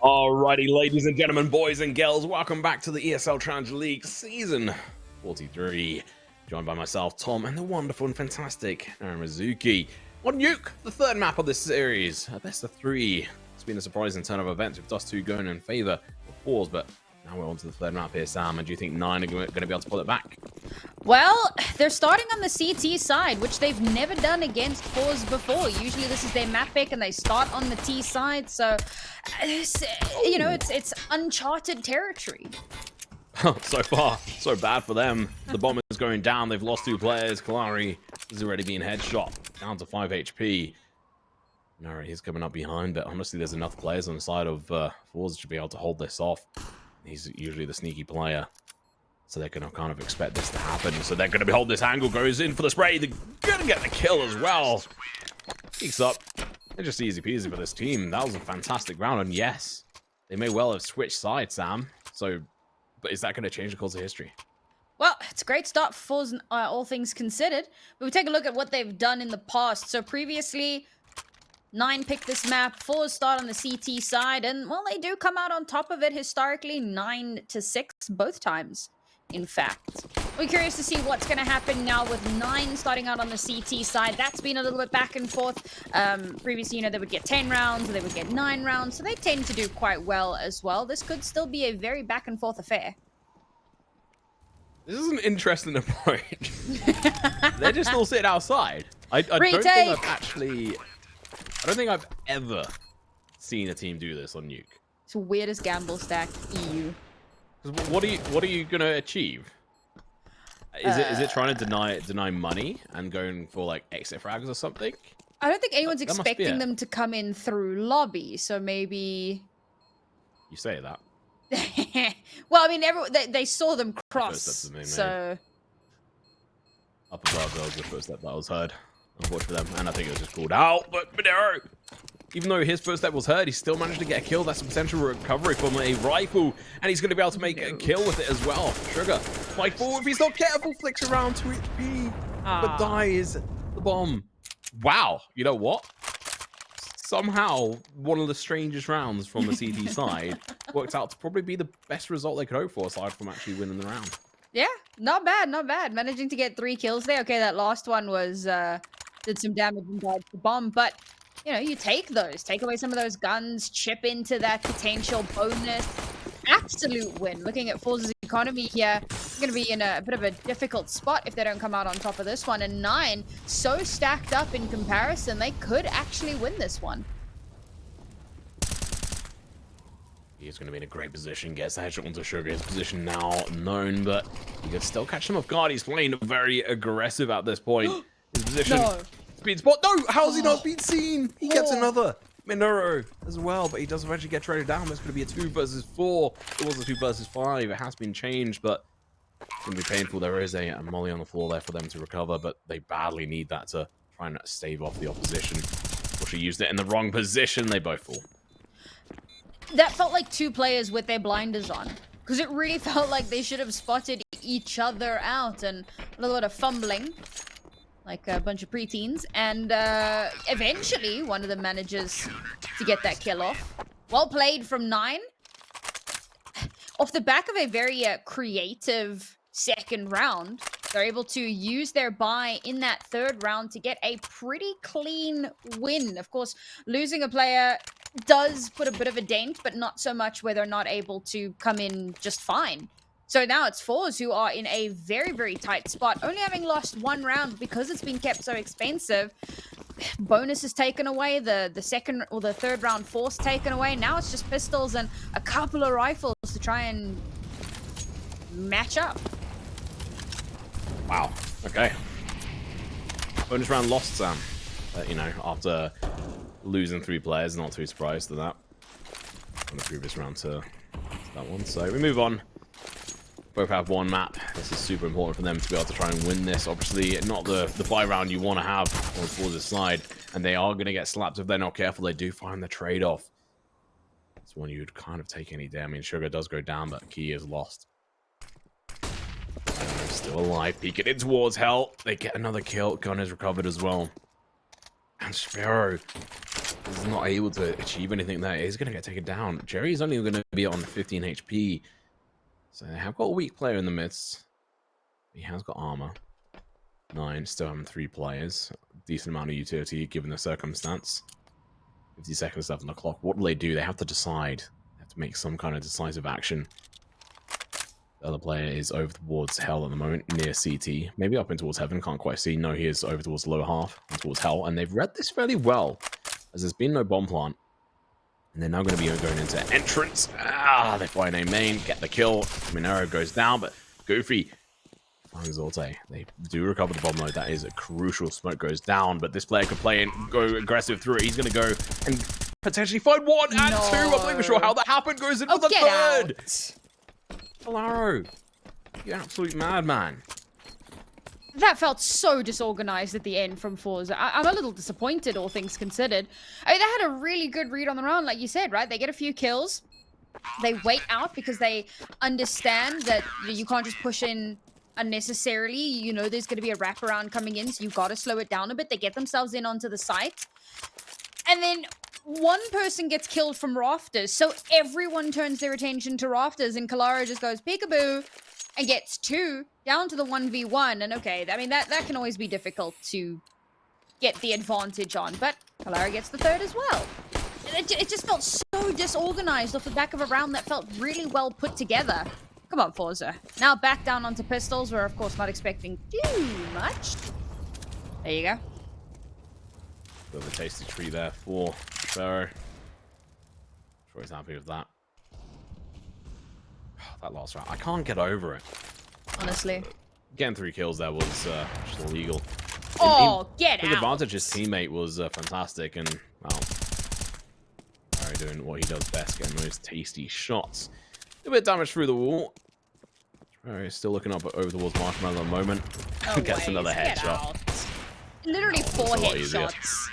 Alrighty, ladies and gentlemen, boys and girls, welcome back to the ESL Challenger League Season 43. Joined by myself, Tom, and the wonderful and fantastic Mizuki. On Nuke, the third map of this series, a best of three. It's been a surprising turn of events with Dust 2 going in favor of forZe, but now we're on to the third map here, Sam. And do you think 9 are going to be able to pull it back? Well, they're starting on the CT side, which they've never done against forZe before. Usually this is their map pick and they start on the T side, so you know, it's uncharted territory. So far, so bad for them. The bomb is going down. They've lost 2 players. Kalari is already being headshot, down to 5 HP. No, he's coming up behind, but honestly, there's enough players on the side of forZe to be able to hold this off. He's usually the sneaky player, so they're going to kind of expect this to happen. So they're going to hold this angle, goes in for the spray. They're going to get the kill as well. Peeks up. They're just easy peasy for this team. That was a fantastic round, and yes, they may well have switched sides, Sam. So, but is that going to change the course of history? Well, it's a great start for forZe, all things considered. But we take a look at what they've done in the past. So previously, 9 picked this map, forZe start on the CT side, and, well, they do come out on top of it historically, 9-6 both times, in fact. We're curious to see what's going to happen now with 9 starting out on the CT side. That's been a little bit back and forth. Previously, you know, they would get 10 rounds, or they would get 9 rounds, so they tend to do quite well as well. This could still be a very back and forth affair. This is an interesting approach. They're just all sitting outside. I don't think I've ever seen a team do this on Nuke. It's the weirdest gamble stack EU. What are you gonna achieve? Is it trying to deny money and going for like exit frags or something? I don't think anyone's expecting them to come in through lobby, so maybe. You say that. Well, I mean, they saw them cross, so. Up above, that was the first step that was heard. Unfortunately for them, and I think it was just called out. But Minero, even though his first step was heard, he still managed to get a kill. That's a potential recovery from a rifle, and he's going to be able to make a kill with it as well. Sugar, fight forward. If he's not careful, flicks around to HP, but dies. The bomb. Wow, you know what? Somehow, one of the strangest rounds from the CT side worked out to probably be the best result they could hope for, aside from actually winning the round. Yeah, not bad, not bad. Managing to get 3 kills there. Okay, that last one was did some damage and died to bomb, but you know, you take those, take away some of those guns, chip into that potential bonus. Absolute win. Looking at forZe's economy here, going to be in a bit of a difficult spot if they don't come out on top of this one. And 9, so stacked up in comparison, they could actually win this one. He's going to be in a great position, gets the headshot onto Sugar. His position now known, but he can still catch him off guard. He's playing very aggressive at this point. His position, speed spot. No, how's he not been seen? He gets another. Minero as well, but he does eventually get traded down. It's going to be a 2 versus 4. It was a 2 versus 5. It has been changed, but it's going to be painful. There is a molly on the floor there for them to recover, but they badly need that to try and stave off the opposition. Or she used it in the wrong position. They both fall. That felt like 2 players with their blinders on, because it really felt like they should have spotted each other out, and a little bit of fumbling, like a bunch of preteens, and eventually one of them manages to get that kill off. Well played from 9. Off the back of a very creative second round, they're able to use their buy in that 3rd round to get a pretty clean win. Of course, losing a player does put a bit of a dent, but not so much where they're not able to come in just fine. So now it's forZe who are in a very, very tight spot, only having lost 1 round because it's been kept so expensive. Bonus is taken away, the second or the 3rd round force taken away. Now it's just pistols and a couple of rifles to try and match up. Wow. Okay. Bonus round lost, Sam. You know, after losing 3 players, not too surprised to that. From the previous round to that one. So we move on. Both have 1 map. This is super important for them to be able to try and win this. Obviously, not the buy round you want to have on forZe's side. And they are going to get slapped if they're not careful. They do find the trade-off. It's one you'd kind of take any day. I mean, Sugar does go down, but Key is lost. Still alive. Peeking in towards Hell. They get another kill. Gun is recovered as well. And Sparrow He's not able to achieve anything there. He's going to get taken down. Jerry's only going to be on 15 HP. So they have got a weak player in the midst. He has got armor. 9, still having 3 players. Decent amount of utility given the circumstance. 50 seconds left on the clock. What do? They have to decide. They have to make some kind of decisive action. The other player is over towards Hell at the moment, near CT. Maybe up in towards Heaven, can't quite see. No, he is over towards the lower half, towards Hell. And they've read this fairly well, as there's been no bomb plant. And they're now going to be going into entrance. They find a main, get the kill. Minero goes down, but Goofy finds Zorte. They do recover the bomb load. That is a crucial. Smoke goes down, but this player could play and go aggressive through it. He's going to go and potentially find 1 and 2. I'm not even sure how that happened. Goes in for the third. Claro, you absolute madman. That felt so disorganized at the end from forZe. I'm a little disappointed, all things considered. I mean, they had a really good read on the round, like you said, right? They get a few kills. They wait out because they understand that you can't just push in unnecessarily. You know there's going to be a wraparound coming in, so you've got to slow it down a bit. They get themselves in onto the site. And then one person gets killed from rafters, so everyone turns their attention to rafters, and Kalara just goes peekaboo and gets 2 down to the 1v1. And okay, I mean, that can always be difficult to get the advantage on, but Kalara gets the 3rd as well. It just felt so disorganized off the back of a round that felt really well put together. Come on, forZe. Now back down onto pistols. We're, of course, not expecting too much. There you go. Bit of a tasty tree there for Sparrow. Sure he's happy with that. That last round, I can't get over it. Honestly. Getting 3 kills there was just illegal. Oh, get out! The advantage his teammate was fantastic, and, well, Sparrow doing what he does best, getting those tasty shots. A bit of damage through the wall. Sparrow is still looking up over towards Marshmallow at the moment. No Gets another headshot. Literally 4 headshots.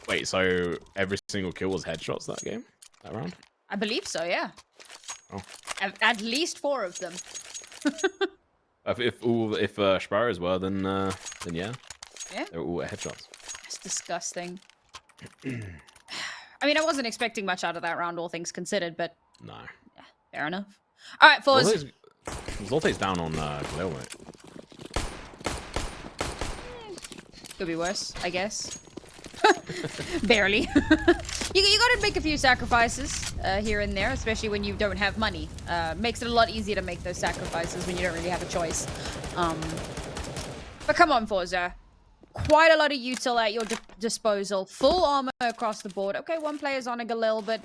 Wait, so every single kill was headshots that game? That round? I believe so, yeah. Oh. At least 4 of them. if Sparrows were, then yeah. Yeah. They were all headshots. That's disgusting. I mean, I wasn't expecting much out of that round, all things considered, but... No. Yeah, fair enough. All right, forZe. Zolte's down on Galil, mate. Could be worse, I guess. Barely. you gotta make a few sacrifices here and there, especially when you don't have money. Makes it a lot easier to make those sacrifices when you don't really have a choice. But come on, forZe. Quite a lot of util at your disposal. Full armor across the board. Okay, 1 player's on a Galil, but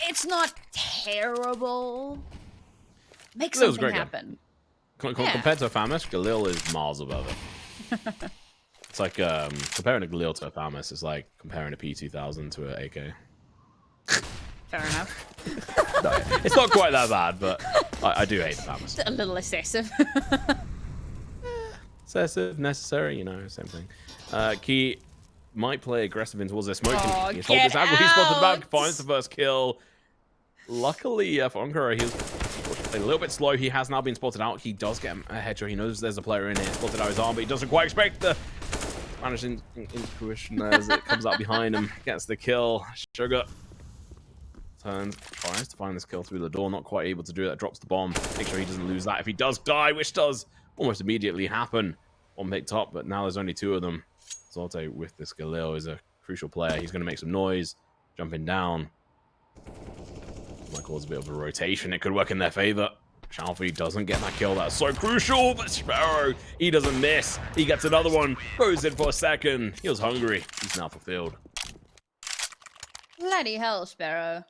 it's not terrible. Make something happen. Compared to a Famus, Galil is miles above it. It's like comparing a Galil to a Famus is like comparing a P2000 to an AK. Fair enough. No, it's not quite that bad, but I do hate the Famus. A little excessive. Excessive, necessary, you know, same thing. Key might play aggressive in towards their smoke. Oh, He's holding his angle, he's spotted the back, finds the first kill. Luckily for Onkara, he's a little bit slow. He has now been spotted out. He does get a headshot. He knows there's a player in here. Spotted out his arm, but he doesn't quite expect the Spanish intuition as it comes out behind him. Gets the kill. Sugar turns, tries to find this kill through the door. Not quite able to do it. Drops the bomb. Make sure he doesn't lose that. If he does die, which does almost immediately happen, one picked up, but now there's only 2 of them. Zolte with this Galil is a crucial player. He's going to make some noise, jumping down. Might cause a bit of a rotation. It could work in their favor. Shalfie doesn't get that kill. That's so crucial. But Sparrow, he doesn't miss. He gets another one. Goes in for a second. He was hungry. He's now fulfilled. Bloody hell, Sparrow.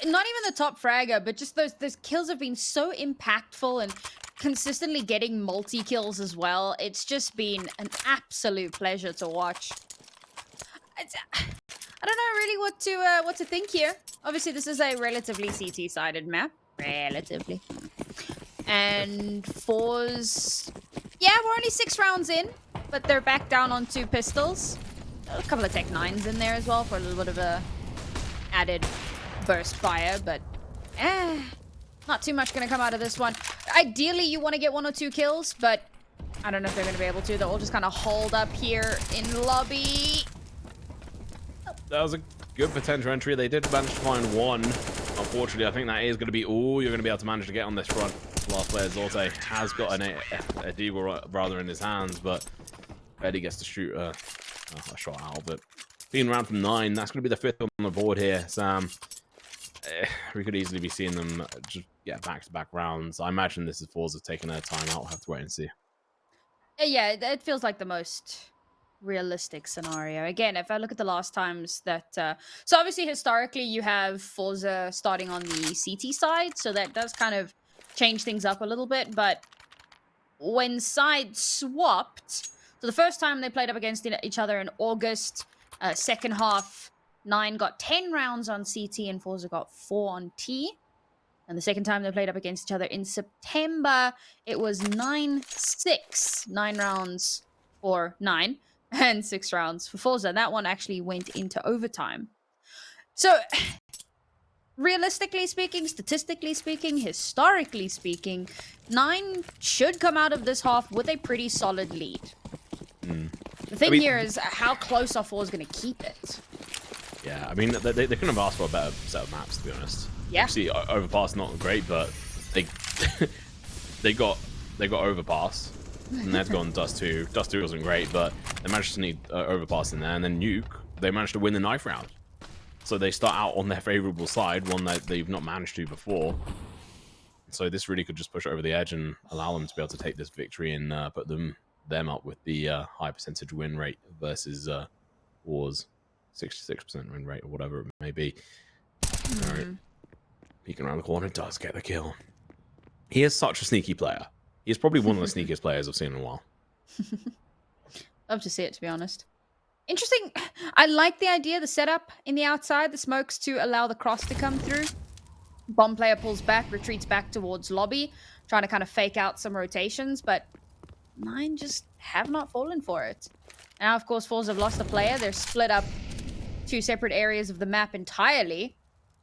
Not even the top fragger, but just those kills have been so impactful and consistently getting multi-kills as well. It's just been an absolute pleasure to watch. I don't know really what to think here. Obviously, this is a relatively CT-sided map. Relatively. And forZe... Yeah, we're only 6 rounds in, but they're back down onto pistols. A couple of Tech 9s in there as well for a little bit of a added burst fire, but not too much going to come out of this one. Ideally, you want to get 1 or 2 kills, but I don't know if they're going to be able to. They'll all just kind of hold up here in lobby. that was a good potential entry. They did manage to find one. Unfortunately, I think that is going to be all you're going to be able to manage to get on this front. Last player, zorte, has got a deagle rather in his hands, but Eddie gets to shoot a shot out of it. Being around from 9, that's going to be the 5th on the board here, Sam. We could easily be seeing them just get back-to-back rounds. I imagine this is forZe taking their time out. We'll have to wait and see. Yeah, it feels like the most realistic scenario. Again, if I look at the last times that... so obviously, historically, you have forZe starting on the CT side, so that does kind of change things up a little bit, but when sides swapped... So the first time they played up against each other in August, second half, 9 got 10 rounds on CT and forZe got 4 on T. And the second time they played up against each other in September, it was 9-6. 9 rounds for 9 and 6 rounds for forZe. And that one actually went into overtime. So, realistically speaking, statistically speaking, historically speaking, 9 should come out of this half with a pretty solid lead. The thing here is how close are forZe going to keep it? Yeah, I mean, they couldn't have asked for a better set of maps, to be honest. Yeah. Obviously, Overpass not great, but they they got Overpass, and they've gone Dust 2. Dust 2 wasn't great, but they managed to sneak Overpass in there, and then Nuke, they managed to win the knife round. So they start out on their favorable side, one that they've not managed to before. So this really could just push over the edge and allow them to be able to take this victory and put them up with the high percentage win rate versus War's 66% win rate or whatever it may be. All right. Peeking around the corner, does get the kill. He is such a sneaky player. He's probably one of the sneakiest players I've seen in a while. Love to see it, to be honest. Interesting. I like the idea, the setup in the outside, the smokes to allow the cross to come through. Bomb player pulls back, retreats back towards lobby, trying to kind of fake out some rotations, but 9 just have not fallen for it. Now, of course, forZe have lost a player. They're split up 2 separate areas of the map entirely.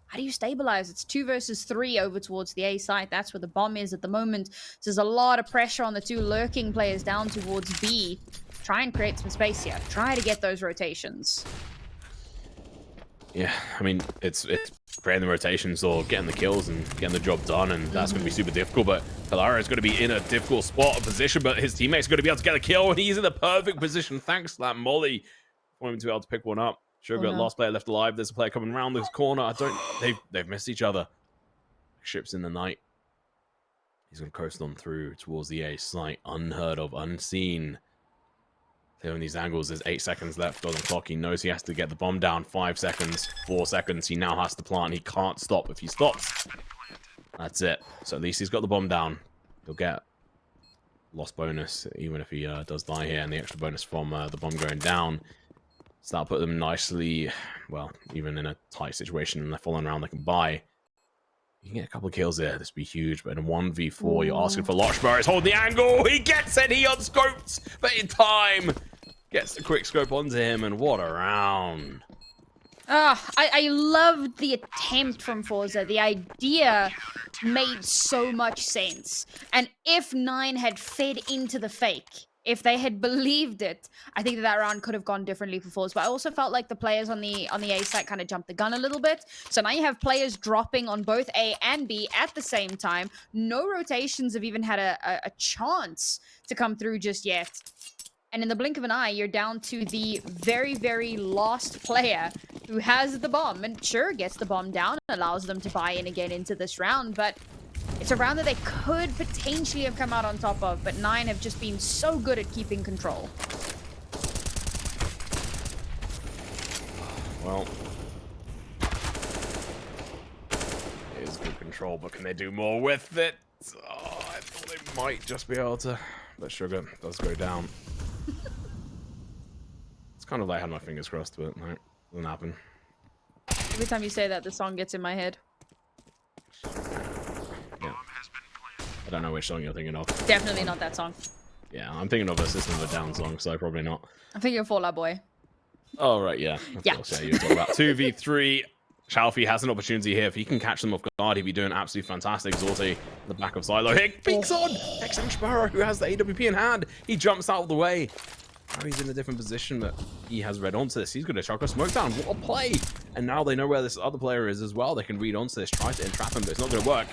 How do you stabilize? It's 2 versus 3 over towards the A site. That's where the bomb is at the moment. So there's a lot of pressure on the 2 lurking players down towards B. Try and create some space here. Try to get those rotations. Yeah, I mean, it's creating the rotations or getting the kills and getting the job done, and that's going to be super difficult. But Kalara is going to be in a difficult spot or position, but his teammates are going to be able to get a kill, and he's in the perfect position thanks to that molly for him to be able to pick one up. Sugar, last player left alive. There's a player coming around this corner. They've missed each other. Ships in the night. He's going to coast on through towards the A site. Unheard of, unseen. Clearing these angles, there's 8 seconds left on the clock. He knows he has to get the bomb down. 5 seconds, 4 seconds. He now has to plant. He can't stop. If he stops, that's it. So at least he's got the bomb down. He'll get lost bonus, even if he does die here, and the extra bonus from the bomb going down. So that'll put them nicely, well, even in a tight situation, and they're falling around, they can buy. You can get a couple of kills there. This would be huge, but in a 1v4, you're asking for Lochbar. He's holding the angle. He gets it. He unscopes, but in time. Gets the quick scope onto him, and what a round. I loved the attempt from forZe. The idea made so much sense. And if 9 had fed into the fake, if they had believed it, I think that round could have gone differently for forZe. But I also felt like the players on the A side kind of jumped the gun a little bit. So now you have players dropping on both A and B at the same time. No rotations have even had a chance to come through just yet. And in the blink of an eye, you're down to the very, very last player who has the bomb. And sure, gets the bomb down, allows them to buy in again into this round. But it's a round that they could potentially have come out on top of. But 9 have just been so good at keeping control. Well, it is good control, but can they do more with it? Oh, I thought they might just be able to. But Sugar does go down. It's kind of like I had my fingers crossed, but no, doesn't happen. Every time you say that, the song gets in my head. Yeah. I don't know which song you're thinking of. Definitely not that song. Yeah, I'm thinking of a System of a Down song, so probably not. I'm thinking of Fall Out Boy. Oh, right, yeah. Of course, yeah, you were talking about 2v3. Chalfie has an opportunity here. If he can catch them off guard, he'd be doing absolutely fantastic. Zorte, the back of Silo. Here, peeks on! XM Sparrow, who has the AWP in hand. He jumps out of the way. Now he's in a different position, but he has read onto this. He's going to chuck a smoke down. What a play! And now they know where this other player is as well. They can read onto this, try to entrap him, but it's not going to work.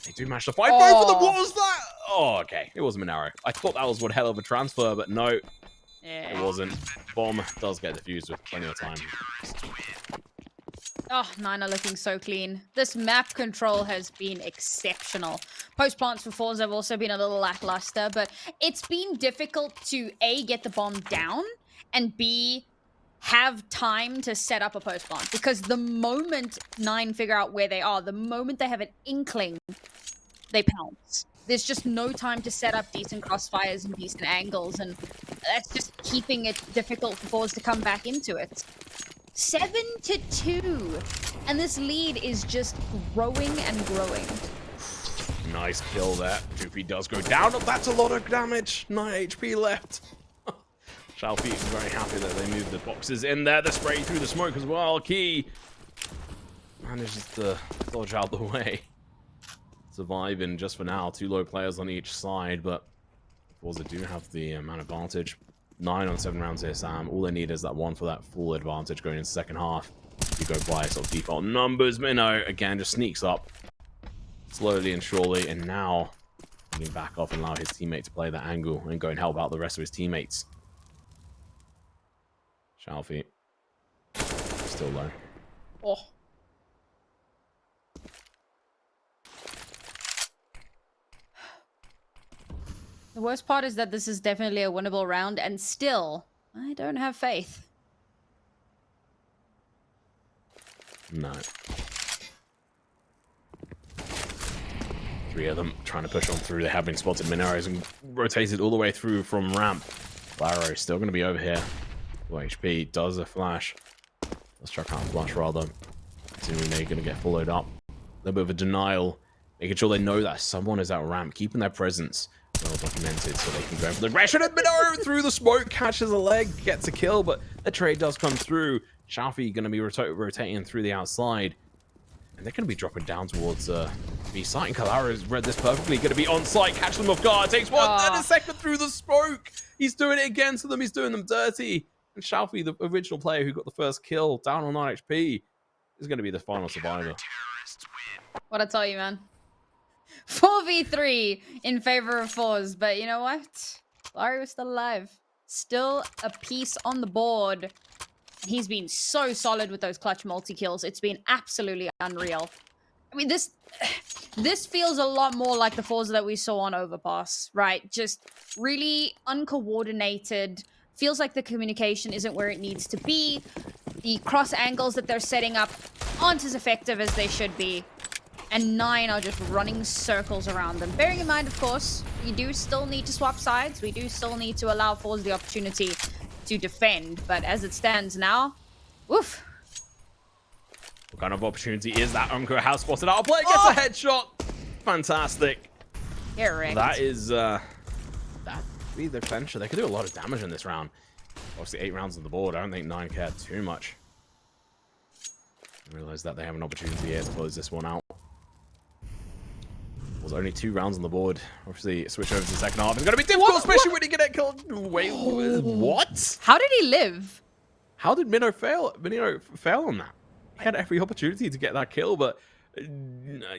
They do manage to fight both of them. What was that? Oh, okay. It wasn't an arrow. I thought that was one hell of a transfer, but no. Yeah. It wasn't. Bomb does get defused with plenty of time. Oh, Nine are looking so clean. This map control has been exceptional. Post plants for forZe have also been a little lackluster, but it's been difficult to A, get the bomb down, and B, have time to set up a post plant. Because the moment Nine figure out where they are, the moment they have an inkling, they pounce. There's just no time to set up decent crossfires and decent angles, and that's just keeping it difficult for forZe to come back into it. 7-2, and this lead is just growing and growing. Nice kill there. Goofy does go down. That's a lot of damage. 9 HP left. Shalfie is very happy that they moved the boxes in there. The spray through the smoke as well. Key manages to dodge out the way. Surviving just for now. 2 low players on each side, but forZe do have the man advantage. 9 on 7 rounds here, Sam. All they need is that one for that full advantage going into the second half. You go by sort of default numbers. Minnow, again, just sneaks up slowly and surely, and now he can back off and allow his teammate to play that angle and go and help out the rest of his teammates. Shalfie. Still low. Oh. The worst part is that this is definitely a winnable round, and still, I don't have faith. No. 3 of them trying to push on through. They have been spotted. Minares and rotated all the way through from ramp. Laro still going to be over here. Low HP does a flash. Let's check out flash rather. Considering they're going to get followed up. A little bit of a denial. Making sure they know that someone is at ramp. Keeping their presence well documented so they can go for the aggression. And Minnow through the smoke catches a leg, gets a kill, but the trade does come through. Shalfie going to be rotating through the outside. And they're going to be dropping down towards B site. And Kalara has read this perfectly. Going to be on site, catch them off guard. Takes one, then a second through the smoke. He's doing it again to them. He's doing them dirty. And Shalfie, the original player who got the first kill, down on 9 HP, is going to be the final survivor. What I tell you, man. 4v3 in favor of forZe, but you know what? Larry was still alive. Still a piece on the board. He's been so solid with those clutch multi-kills. It's been absolutely unreal. I mean, this feels a lot more like the forZe that we saw on Overpass, right? Just really uncoordinated. Feels like the communication isn't where it needs to be. The cross angles that they're setting up aren't as effective as they should be. And 9 are just running circles around them. Bearing in mind, of course, you do still need to swap sides. We do still need to allow forZe the opportunity to defend. But as it stands now, woof. What kind of opportunity is that? Unko has spotted out a player, gets a headshot. Fantastic. Get wrecked. That is, that be the clincher. They could do a lot of damage in this round. Obviously, 8 rounds on the board. I don't think 9 cared too much. I realize that they have an opportunity here to close this one out. There's only 2 rounds on the board. Obviously, switch over to the second half. It's going to be difficult, especially when you get killed. Wait, what? How did he live? How did Minnow fail? Minnow fail on that. He had every opportunity to get that kill, but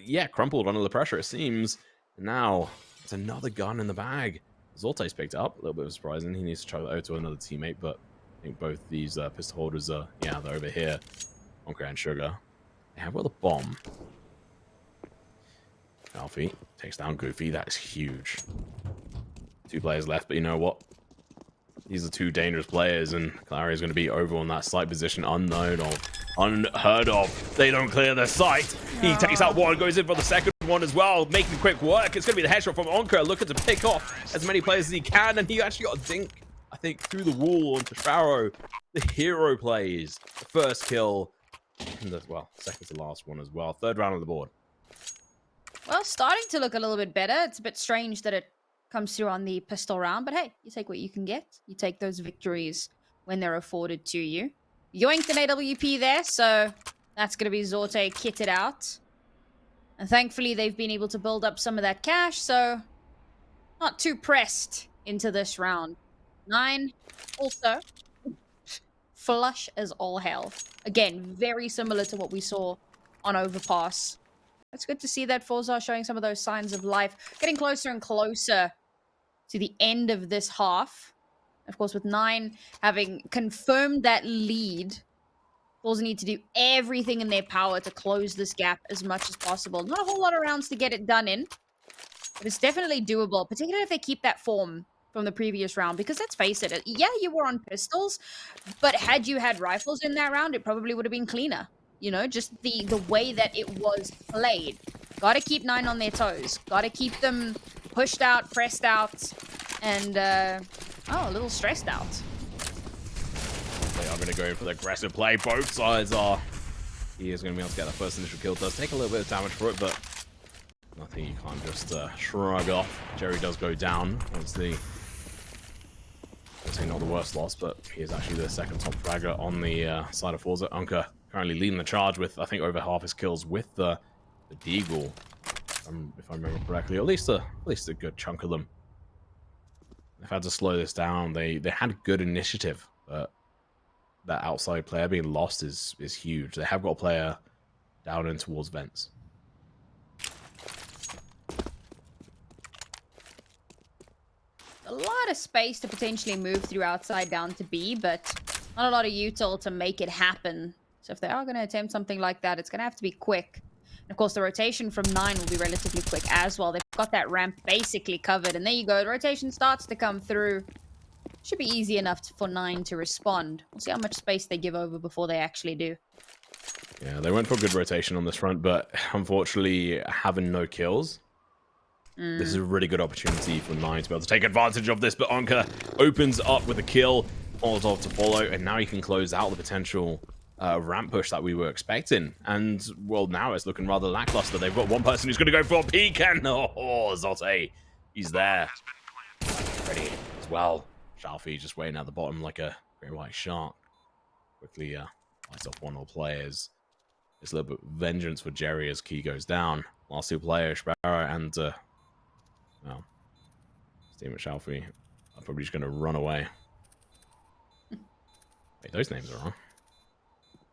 yeah, crumpled under the pressure, it seems. Now, it's another gun in the bag. Zorte's picked it up. A little bit of surprising. He needs to chuck that over to another teammate, but I think both these pistol holders are, yeah, they're over here. Onker and Sugar. They have got the bomb. Alfie takes down Goofy. That is huge. 2 players left, but you know what? These are 2 dangerous players, and Clary is going to be over on that site position, unheard of. They don't clear their site. He takes out one, goes in for the second one as well, making quick work. It's going to be the headshot from Onker, looking to pick off as many players as he can, and he actually got a dink, I think, through the wall onto Sparrow. The hero plays the first kill, and the, well, second to last one as well. 3rd round on the board. Well, starting to look a little bit better. It's a bit strange that it comes through on the pistol round, but hey, you take what you can get. You take those victories when they're afforded to you. Yoinked an AWP there, so that's going to be Zorte kitted out. And thankfully, they've been able to build up some of that cash, so not too pressed into this round. Nine also flush as all hell. Again, very similar to what we saw on Overpass. It's good to see that forZe are showing some of those signs of life, getting closer and closer to the end of this half. Of course, with 9 having confirmed that lead, forZe need to do everything in their power to close this gap as much as possible. Not a whole lot of rounds to get it done in, but it's definitely doable, particularly if they keep that form from the previous round. Because let's face it, yeah, you were on pistols, but had you had rifles in that round, it probably would have been cleaner. You know, just the way that it was played. Got to keep 9 on their toes. Got to keep them pushed out, pressed out, and a little stressed out. They are going to go in for the aggressive play. Both sides are. He is going to be able to get that first initial kill. Does take a little bit of damage for it, but nothing you can't just shrug off. Jerry does go down. Obviously, I'd say not the worst loss, but he is actually the second top fragger on the side of forZe. Unker currently leading the charge with, I think, over half his kills with the Deagle, if I remember correctly. At least a good chunk of them. They've had to slow this down. They had good initiative, but that outside player being lost is huge. They have got a player down in towards vents. A lot of space to potentially move through outside down to B, but not a lot of util to make it happen. So if they are going to attempt something like that, it's going to have to be quick. And of course, the rotation from 9 will be relatively quick as well. They've got that ramp basically covered. And there you go. The rotation starts to come through. Should be easy enough for 9 to respond. We'll see how much space they give over before they actually do. Yeah, they went for good rotation on this front, but unfortunately, having no kills, this is a really good opportunity for 9 to be able to take advantage of this. But Onka opens up with a kill, Molotov to follow, and now he can close out the potential ramp push that we were expecting. And, well, now it's looking rather lackluster. They've got one person who's going to go for a peek, and Zote, he's there. Ready as well. Shalfie just waiting at the bottom like a great white shark. Quickly lights off one of the players. It's a little bit of vengeance for Jerry as Key goes down. Last 2 players, Sparrow and, well, Steam at Shalfie are probably just going to run away. Wait, those names are wrong.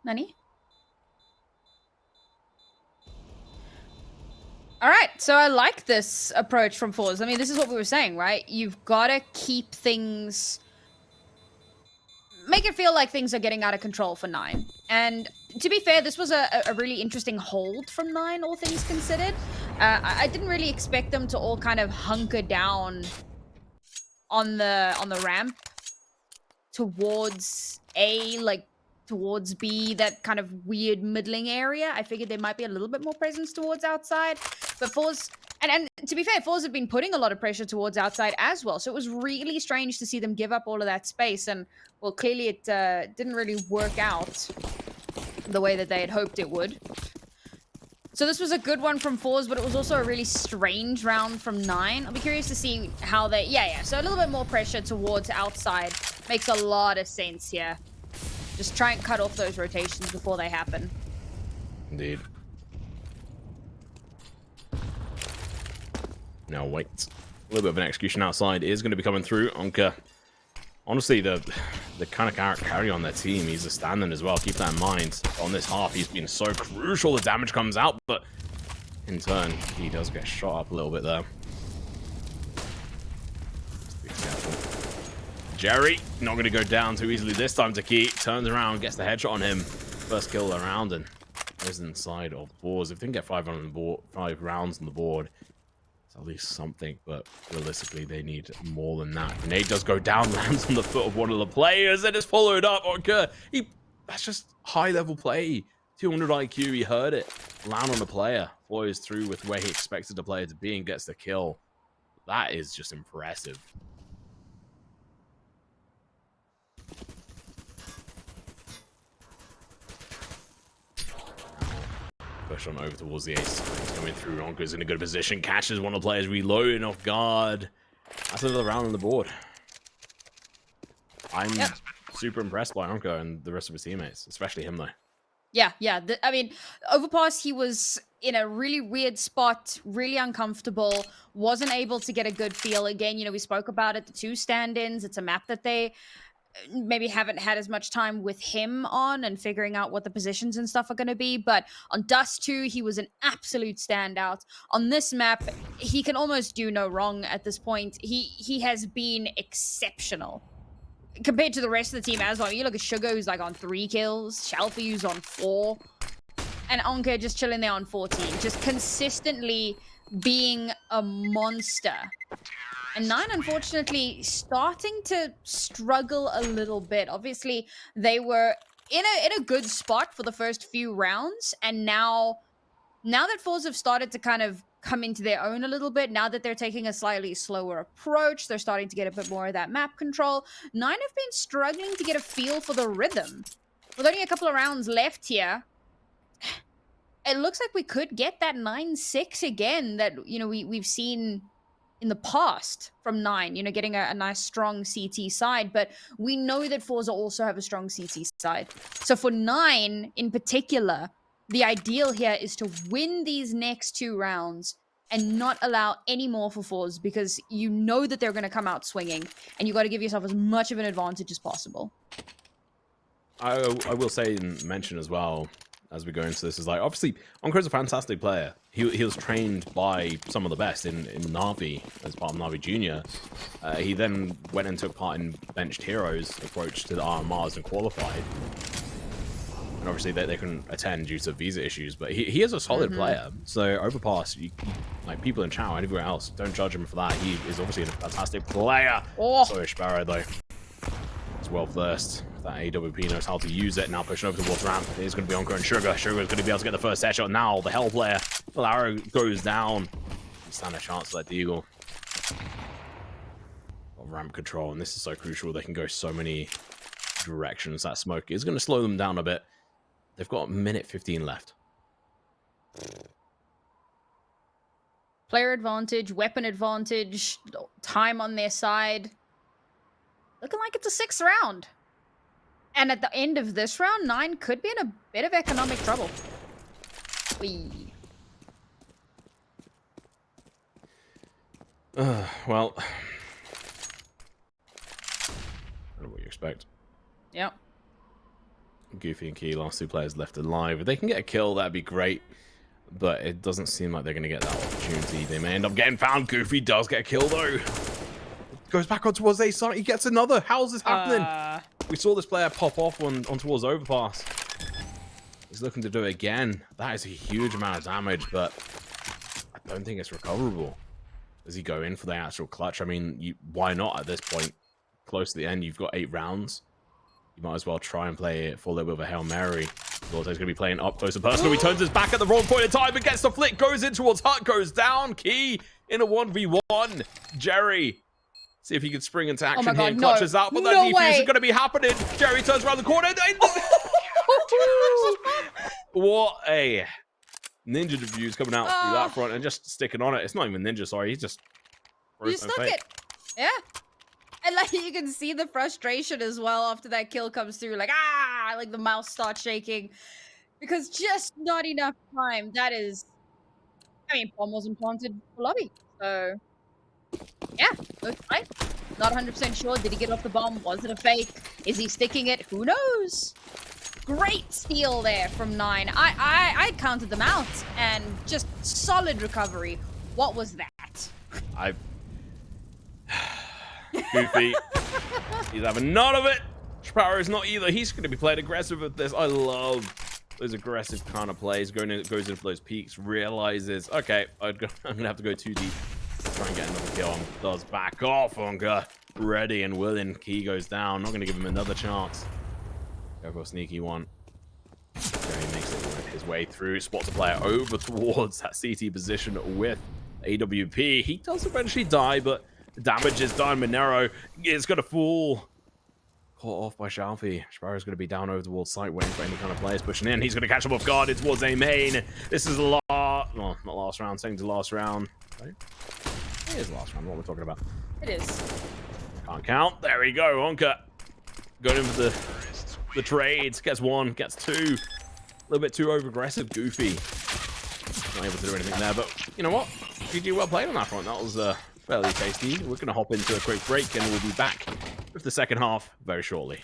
Nani? All right, so I like this approach from forZe. I mean, this is what we were saying, right? You've got to keep things... Make it feel like things are getting out of control for 9. And to be fair, this was a really interesting hold from 9, all things considered. I didn't really expect them to all kind of hunker down on the ramp towards A, like towards B, that kind of weird middling area. I figured there might be a little bit more presence towards outside. But forZe... And to be fair, forZe have been putting a lot of pressure towards outside as well. So it was really strange to see them give up all of that space. And, well, clearly it didn't really work out the way that they had hoped it would. So this was a good one from forZe, but it was also a really strange round from 9. I'll be curious to see how they... Yeah. So a little bit more pressure towards outside makes a lot of sense here. Just try and cut off those rotations before they happen. Indeed. Now wait. A little bit of an execution outside is going to be coming through. Onka, honestly, the kind of carry on their team, he's a stand-in as well. Keep that in mind. On this half, he's been so crucial. The damage comes out, but in turn, he does get shot up a little bit there. Just be careful. Jerry, not going to go down too easily this time. Taki turns around, gets the headshot on him. First kill around, and goes inside of forZe. If they can get 5 rounds on the board, at least something, but realistically they need more than that. Grenade does go down, lands on the foot of one of the players, and it's followed up. That's just high level play. 200 IQ, he heard it. Land on the player, flies through with where he expected the player to be and gets the kill. That is just impressive. Push on over towards the ace. He's coming through. Onka's in a good position. Catches one of the players reloading off guard. That's another round on the board. I'm super impressed by Onka and the rest of his teammates, especially him though. Yeah, yeah. I mean, Overpass, he was in a really weird spot, really uncomfortable, wasn't able to get a good feel. Again, we spoke about it, the two stand-ins. It's a map that they maybe haven't had as much time with him on and figuring out what the positions and stuff are going to be. But on Dust 2, he was an absolute standout. On this map, he can almost do no wrong at this point. He has been exceptional compared to the rest of the team as well. You look at Sugar, who's like on 3 kills, Shalfie, who's on 4, and Onka just chilling there on 14, just consistently being a monster. And 9, unfortunately, starting to struggle a little bit. Obviously, they were in a good spot for the first few rounds, and now that forZe have started to kind of come into their own a little bit, now that they're taking a slightly slower approach, they're starting to get a bit more of that map control. 9 have been struggling to get a feel for the rhythm. With only a couple of rounds left here, it looks like we could get that 9-6 again that, we've seen in the past from 9, getting a nice strong CT side, but we know that forZe also have a strong CT side. So for 9 in particular, the ideal here is to win these next 2 rounds and not allow any more for forZe, because you know that they're going to come out swinging, and you got to give yourself as much of an advantage as possible. I will say and mention as well, as we go into this, is like, obviously, Onka is a fantastic player. He was trained by some of the best in Na'Vi as part of Na'Vi Junior. He then went and took part in Benched Heroes approach to the RMRs and qualified. And obviously they couldn't attend due to visa issues, but he is a solid player. So Overpass, like people in chat or anywhere else, don't judge him for that. He is obviously a fantastic player. Oh. Sorry, Sparrow though. It's well versed. That AWP knows how to use it. Now pushing over towards ramp. It's going to be Onka and Sugar. Sugar is going to be able to get the first headshot. Now the Hell player. Valaro goes down. Stand a chance for that Deagle. Ramp control, and this is so crucial. They can go so many directions. That smoke is going to slow them down a bit. They've got a minute 15 left. Player advantage, weapon advantage, time on their side. Looking like it's a 6th round. And at the end of this round, 9 could be in a bit of economic trouble. Whee. Well, I don't know what you expect. Yep. Goofy and Key, last 2 players left alive. If they can get a kill, that'd be great. But it doesn't seem like they're going to get that opportunity. They may end up getting found. Goofy does get a kill, though. Goes back on towards A side. He gets another. How's this happening? We saw this player pop off on towards Overpass. He's looking to do it again. That is a huge amount of damage, but I don't think it's recoverable. Does he go in for the actual clutch? I mean, why not at this point? Close to the end, you've got 8 rounds. You might as well try and play it for a little bit of a Hail Mary. Lorte's going to be playing up close and personal. He turns his back at the wrong point in time and gets the flick. Goes in towards Hut, goes down. Key in a 1v1. Jerry. See if he can spring into action here and clutches out, but that defuse is going to be happening. Jerry turns around the corner. What a ninja defuse coming out through that front and just sticking on it. It's not even ninja, sorry. He's just... You stuck it. Yeah. And like you can see the frustration as well after that kill comes through. Like, like the mouse starts shaking. Because just not enough time. That is... I mean, bomb wasn't planted for lobby. So... yeah, looks right. Not 100% sure. Did he get off the bomb? Was it a fake? Is he sticking it? Who knows? Great steal there from 9. I counted them out, and just solid recovery. What was that? Goofy. He's having none of it. Sparrow's not either. He's going to be playing aggressive with this. I love those aggressive kind of plays. Goes in for those peaks. Realizes, okay, I'm going to have to go too deep. Try and get another kill. Does back off. Onka ready and willing. Key goes down. Not going to give him another chance. Go for a sneaky one. Jerry makes his way through. Spots a player over towards that CT position with AWP. He does eventually die, but the damage is done. Monero is going to fall. Caught off by Shalfie. Sparrow's going to be down over towards site, waiting for any kind of players pushing in. He's going to catch him off guard. It's towards A main. This is the last... well, not last round. Second to last round. Right? It is last round. What we're talking about. It is. Can't count. There we go. Onka going in for the trades. Gets 1. Gets 2. little bit too over-aggressive. Goofy. Not able to do anything there, but you know what? GG well played on that front. That was fairly tasty. We're going to hop into a quick break, and we'll be back with the second half very shortly.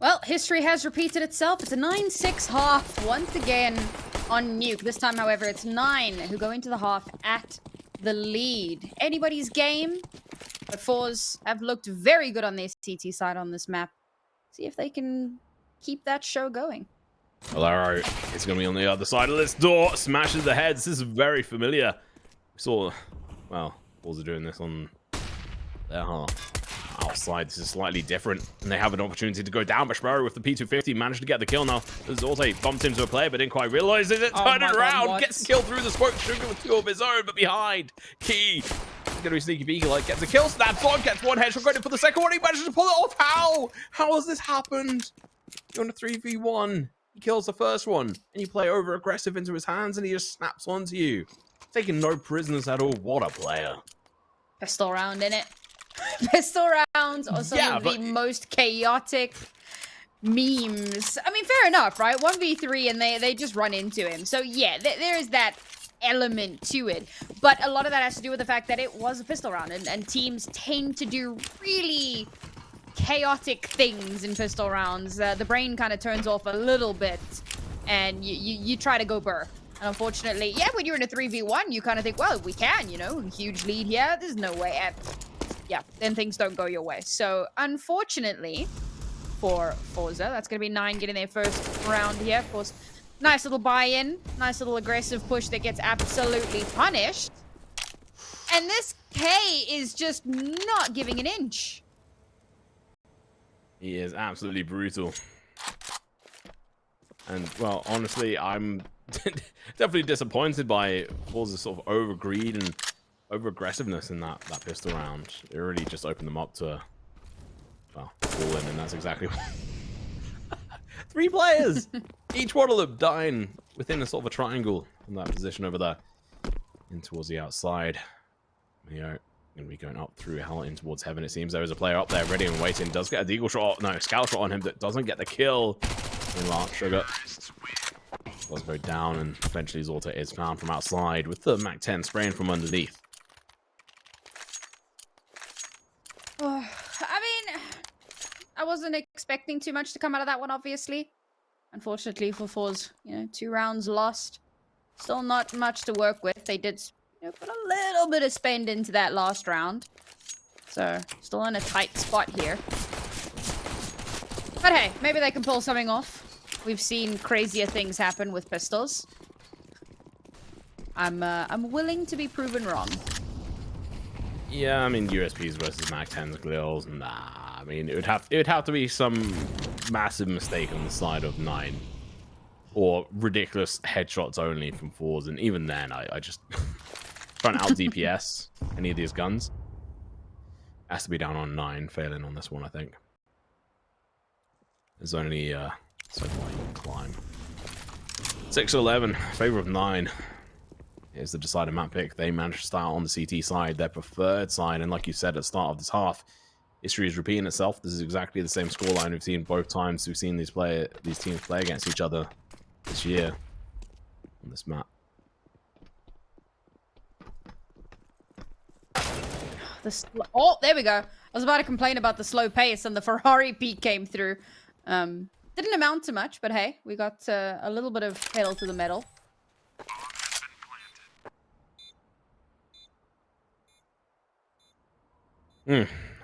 Well, history has repeated itself. It's a 9-6 half once again on Nuke. This time, however, it's 9 who go into the half at the lead. Anybody's game, but forZe have looked very good on their CT side on this map. See if they can keep that show going. Well, Arrow is going to be on the other side of this door. Smashes the heads. This is very familiar. We saw, well, forZe are doing this on their half. Outside, this is slightly different, and they have an opportunity to go down. But Shmurrow with the P250 managed to get the kill now. Zorte bumped into a player, but didn't quite realize it. Turned it around, gets killed through the smoke. Sugar with two of his own, but behind. Key is going to be sneaky beaky, like gets a kill. Snaps on, gets one headshot credit for the second one. He manages to pull it off. How has this happened? You're on a 3v1. He kills the first one, and you play over aggressive into his hands, and he just snaps onto you. Taking no prisoners at all. What a player. Pistol round in it. Pistol rounds are some of the most chaotic memes. I mean, fair enough, right? 1v3 and they just run into him. So yeah, there is that element to it. But a lot of that has to do with the fact that it was a pistol round, and teams tend to do really chaotic things in pistol rounds. The brain kind of turns off a little bit, and you try to go burr. And unfortunately, yeah, when you're in a 3v1, you kind of think, well, we can, you know, huge lead here. There's no way. Yeah, then things don't go your way. So unfortunately for forZe, that's going to be 9 getting their first round here. Of course, nice little buy-in, nice little aggressive push that gets absolutely punished. And this K is just not giving an inch. He is absolutely brutal. And, well, honestly, I'm definitely disappointed by forZe's sort of over-greed and over-aggressiveness in that pistol round. It really just opened them up to, well, fall in, and that's exactly what... 3 players! Each one of them dying within a sort of a triangle from that position over there. In towards the outside. You know, going to be going up through hell in towards heaven. It seems there is a player up there ready and waiting. Does get a deagle shot. No, scout shot on him that doesn't get the kill. In Lark Sugar does go down, and eventually Zorta is found from outside with the Mac 10 spraying from underneath. I mean, I wasn't expecting too much to come out of that one, obviously. Unfortunately for forZe, you know, 2 rounds lost. Still not much to work with. They did, you know, put a little bit of spend into that last round. So, still in a tight spot here. But hey, maybe they can pull something off. We've seen crazier things happen with pistols. I'm willing to be proven wrong. Yeah, I mean USPs versus Mac 10s grills. Nah, I mean it would have to be some massive mistake on the side of 9, or ridiculous headshots only from forZe, and even then, I just trying to out DPS any of these guns. Has to be down on 9, failing on this one, I think. There's only so far you can climb. 6-11, favor of 9. Here's the decided map pick. They managed to start on the CT side, their preferred side, and like you said at the start of this half, history is repeating itself. This is exactly the same scoreline we've seen both times we've seen these teams play against each other this year on this map. Oh, there we go. I was about to complain about the slow pace, and the Ferrari peak came through. Didn't amount to much, but hey, we got a little bit of pedal to the metal.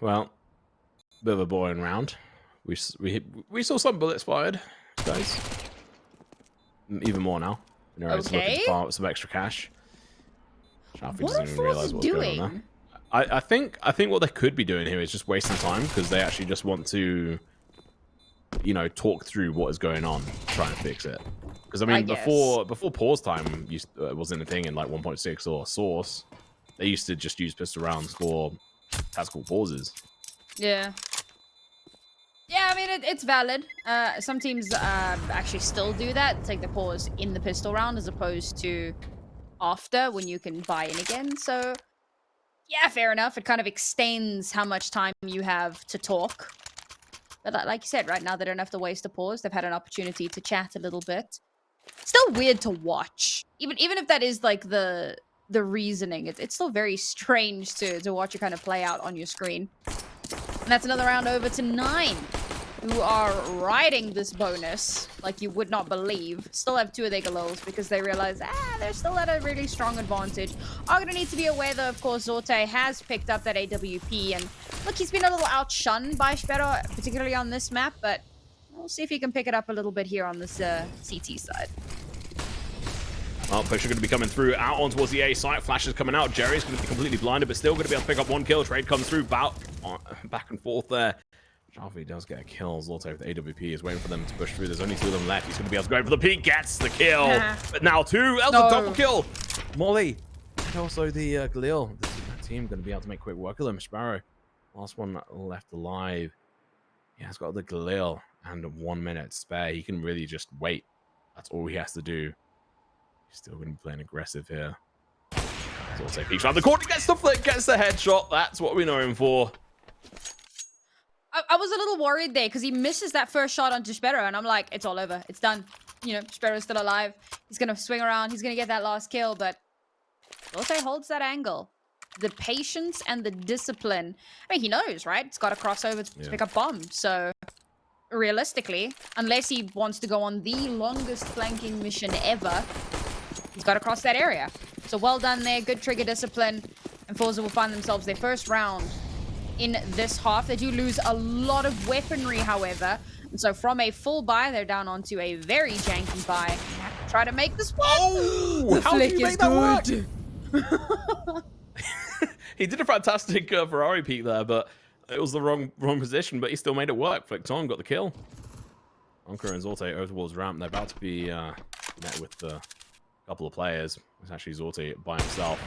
Well, bit of a boring round. We saw some bullets fired, guys. Even more now. Narrow's looking to farm up some extra cash. What are forZe doing? I think what they could be doing here is just wasting time, because they actually just want to, you know, talk through what is going on, try and fix it. Because I mean, before pause time wasn't a thing in like 1.6 or Source, they used to just use pistol rounds for tactical pauses. Yeah. Yeah, I mean, it's valid. Some teams actually still do that, take the pause in the pistol round as opposed to after, when you can buy in again. So, yeah, fair enough. It kind of extends how much time you have to talk. But like you said, right now they don't have to waste a pause. They've had an opportunity to chat a little bit. Still weird to watch. Even if that is like the reasoning, it's still very strange to watch it kind of play out on your screen. And that's another round over to 9, who are riding this bonus like you would not believe. Still have 2 of their galils because they realize, they're still at a really strong advantage. Are going to need to be aware, though, of course, Zorta has picked up that AWP. And look, he's been a little outshunned by Sperro, particularly on this map, but we'll see if he can pick it up a little bit here on this CT side. Well, pressure going to be coming through out on towards the A site. Flash is coming out. Jerry's going to be completely blinded, but still going to be able to pick up 1 kill. Trade comes through. Back and forth there. Jarvie does get a kill. Zorta with AWP is waiting for them to push through. There's only 2 of them left. He's going to be able to go for the peak. Gets the kill. But now 2. Else a double kill. Molly. And also the Galil. This team going to be able to make quick work of them. Sparrow. Last one left alive. He has got the Galil and 1 minute spare. He can really just wait. That's all he has to do. He's still going to be playing aggressive here. Zorte peeks around the corner, gets the flick, gets the headshot. That's what we know him for. I was a little worried there because he misses that first shot onto Sparrow, and I'm like, it's all over. It's done. You know, Sparrow's still alive. He's going to swing around. He's going to get that last kill, but Zorte holds that angle. The patience and the discipline. I mean, he knows, right? It's got to cross over to pick up bomb. So, realistically, unless he wants to go on the longest flanking mission ever, he's got to cross that area. So, well done there. Good trigger discipline. And forZe will find themselves their first round in this half. They do lose a lot of weaponry, however. And so from a full buy, they're down onto a very janky buy. Try to make this one. Oh, the flick is good. He did a fantastic Ferrari peek there, but it was the wrong position, but he still made it work. Flicked on, got the kill. Anka and Zorte over towards ramp. They're about to be met with a couple of players. It's actually Zorte by himself.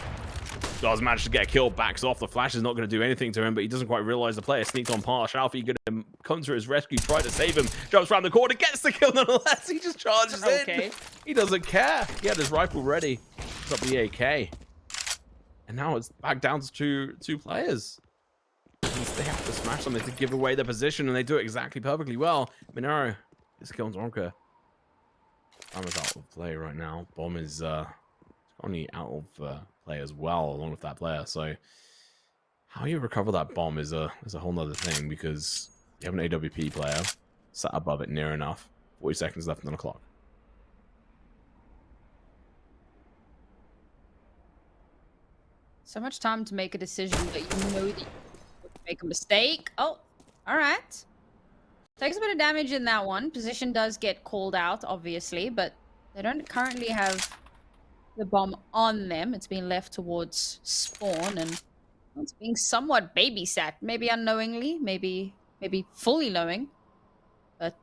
Does manage to get a kill, backs off. The flash is not going to do anything to him, but he doesn't quite realize the player sneaked on past. Shalfie going to come to his rescue, try to save him. Jumps around the corner, gets the kill nonetheless. He just charges in. He doesn't care. He had his rifle ready. It's up the AK. And now it's back down to two players. And they have to smash something to give away their position, and they do it exactly perfectly well. Minero is killing Zonka. Bomb is out of play right now. Bomb is only out of play as well, along with that player. So how you recover that bomb is a whole nother thing, because you have an AWP player sat above it near enough. 40 seconds left on the clock. So much time to make a decision, but you know that you make a mistake. Oh, all right. Takes a bit of damage in that one. Position does get called out, obviously, but they don't currently have the bomb on them. It's being left towards spawn, and it's being somewhat babysat. Maybe unknowingly, maybe fully knowing. But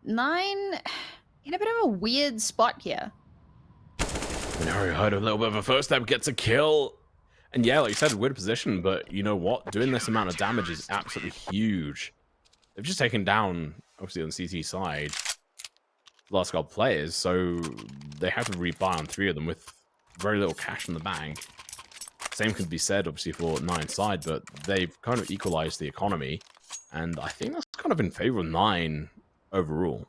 9 in a bit of a weird spot here. Minero heard a little bit of a first step, gets a kill. And yeah, like you said, weird position, but you know what? Doing this amount of damage is absolutely huge. They've just taken down, obviously on CT side, the last couple players, so they have to rebuy on 3 of them with very little cash in the bank. Same could be said, obviously, for 9 side, but they've kind of equalized the economy, and I think that's kind of in favor of 9 overall.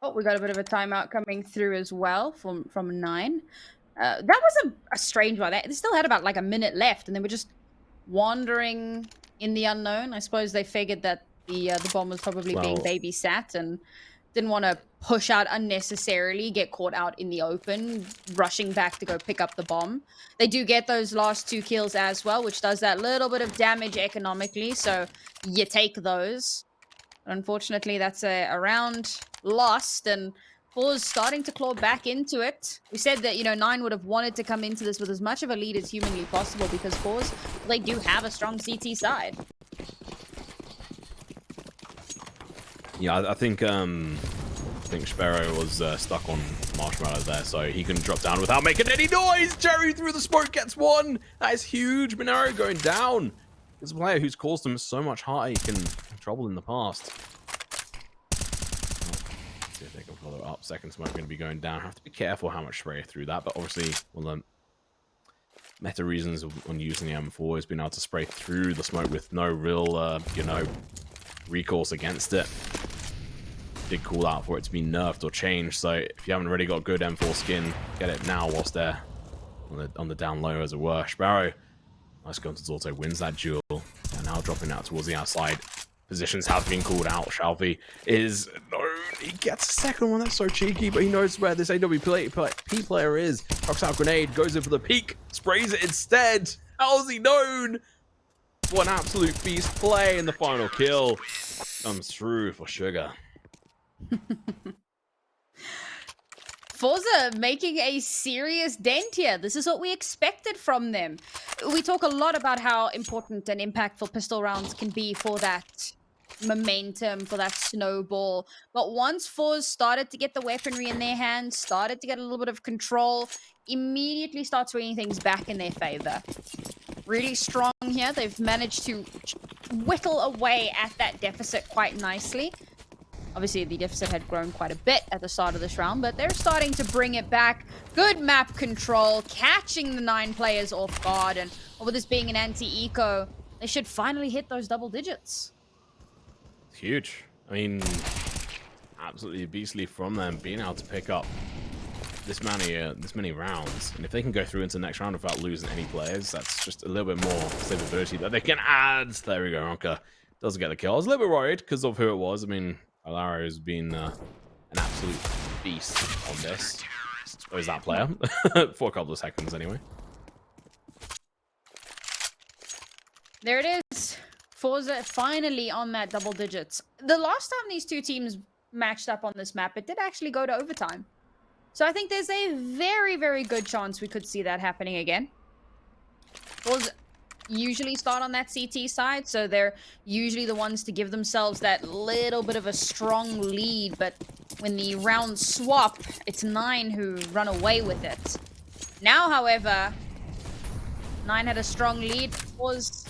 Oh, we got a bit of a timeout coming through as well from 9. That was a strange one. They still had about like a minute left, and they were just wandering in the unknown. I suppose they figured that the bomb was probably being babysat and didn't want to push out unnecessarily, get caught out in the open, rushing back to go pick up the bomb. They do get those last 2 kills as well, which does that little bit of damage economically, so you take those. But unfortunately, that's a round lost, and forZe starting to claw back into it. We said that, you know, 9 would have wanted to come into this with as much of a lead as humanly possible, because forZe, they do have a strong CT side. Yeah, I think Sparrow was stuck on Marshmallow there, so he couldn't drop down without making any noise. Jerry through the smoke gets 1. That is huge. Minero going down. It's a player who's caused them so much heartache and trouble in the past. See if they can follow up. Second smoke going to be going down. Have to be careful how much spray through that, but obviously, well, meta reasons on using the M4 has been able to spray through the smoke with no real, you know, recourse against it. Big call out for it to be nerfed or changed, so if you haven't already got good M4 skin, get it now whilst they're on the down low, as it were. Sparrow, nice gun to Zorte, wins that duel, and now dropping out towards the outside. Positions have been called out. Shalfie is known. He gets a second one. That's so cheeky, but he knows where this AWP player is. Chucks out grenade, goes in for the peek, sprays it instead. How's he known? What an absolute beast play, and the final kill comes through for Sugar. forZe making a serious dent here. This is what we expected from them. We talk a lot about how important and impactful pistol rounds can be for that momentum, for that snowball. But once forZe started to get the weaponry in their hands, started to get a little bit of control, immediately start swinging things back in their favor. Really strong here. They've managed to whittle away at that deficit quite nicely. Obviously, the deficit had grown quite a bit at the start of this round, but they're starting to bring it back. Good map control, catching the 9 players off guard, and with this being an anti-eco, they should finally hit those double digits. It's huge. I mean, absolutely beastly from them being able to pick up this many rounds, and if they can go through into the next round without losing any players, that's just a little bit more stability that they can add. There we go. Ronka doesn't get the kill. I was a little bit worried because of who it was. I mean, Alara has been an absolute beast on this. So is that player for a couple of seconds anyway. There it is. forZe finally on that double digits. The last time these two teams matched up on this map, it did actually go to overtime. So I think there's a very, very good chance we could see that happening again. forZe usually start on that CT side, so they're usually the ones to give themselves that little bit of a strong lead, but when the rounds swap, it's 9 who run away with it. Now, however, 9 had a strong lead, was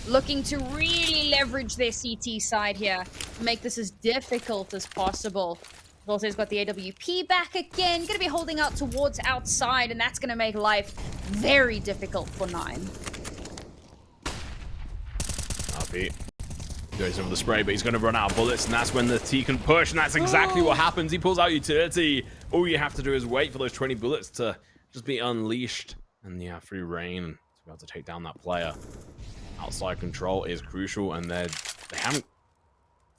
looking to really leverage their CT side here, to make this as difficult as possible. forZe's got the AWP back again, gonna be holding out towards outside, and that's gonna make life very difficult for 9. He goes over the spray, but he's going to run out of bullets, and that's when the T can push, and that's exactly what happens. He pulls out utility. All you have to do is wait for those 20 bullets to just be unleashed, and yeah, free reign to be able to take down that player. Outside control is crucial, and they haven't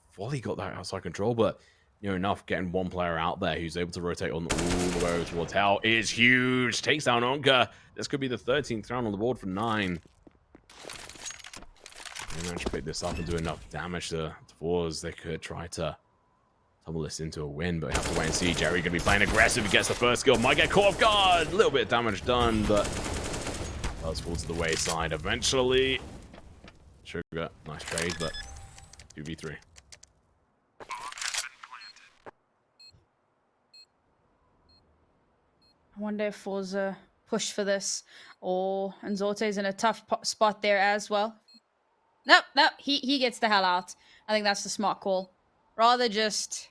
fully got that outside control, but you know, enough getting one player out there who's able to rotate on all the way towards hell is huge. Takes down Onka. This could be the 13th round on the board for 9. They managed to pick this up and do enough damage to forZe. They could try to tumble this into a win, but we have to wait and see. Jerry going to be playing aggressive. He gets the first kill. Might get caught off guard. A little bit of damage done, but does fall to the wayside eventually. Sugar, nice trade, but 2v3. I wonder if forZe push for this, or Nzorte's in a tough spot there as well. Nope, he gets the hell out. I think that's the smart call. Rather just,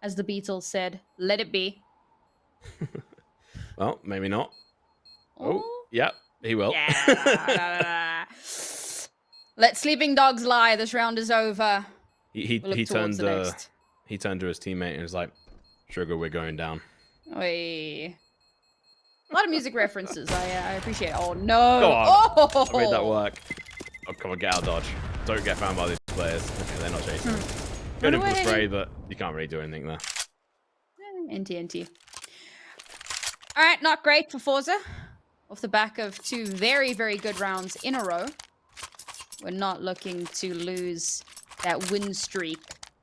as the Beatles said, let it be. Well, maybe not. Oh, yeah, he will. Yeah. Let sleeping dogs lie. This round is over. He turned to his teammate and was like, "Sugar, we're going down." Oy. A lot of music references. I appreciate it. Oh no! Go on. Oh! I made that work. Oh, come on, get out of dodge. Don't get found by these players. Okay, they're not chasing. Good in for the spray, but you can't really do anything there. NT. All right, not great for forZe. Off the back of 2 very, very good rounds in a row. We're not looking to lose that win streak.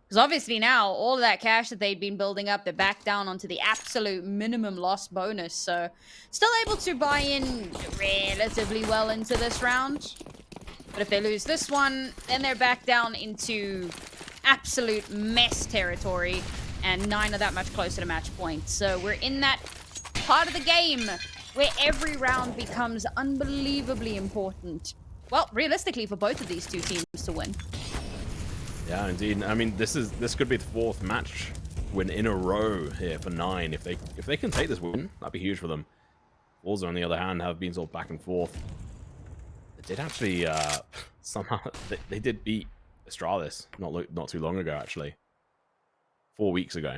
Because obviously now, all of that cash that they'd been building up, they're back down onto the absolute minimum loss bonus. So, still able to buy in relatively well into this round. But if they lose this one, then they're back down into absolute mess territory. And 9 are that much closer to match point. So we're in that part of the game where every round becomes unbelievably important. Well, realistically, for both of these two teams to win. Yeah, indeed. I mean, this could be the 4th match win in a row here for 9. If they can take this win, that'd be huge for them. forZe, on the other hand, have been sort of back and forth. They did actually somehow they did beat Astralis not too long ago, actually. 4 weeks ago.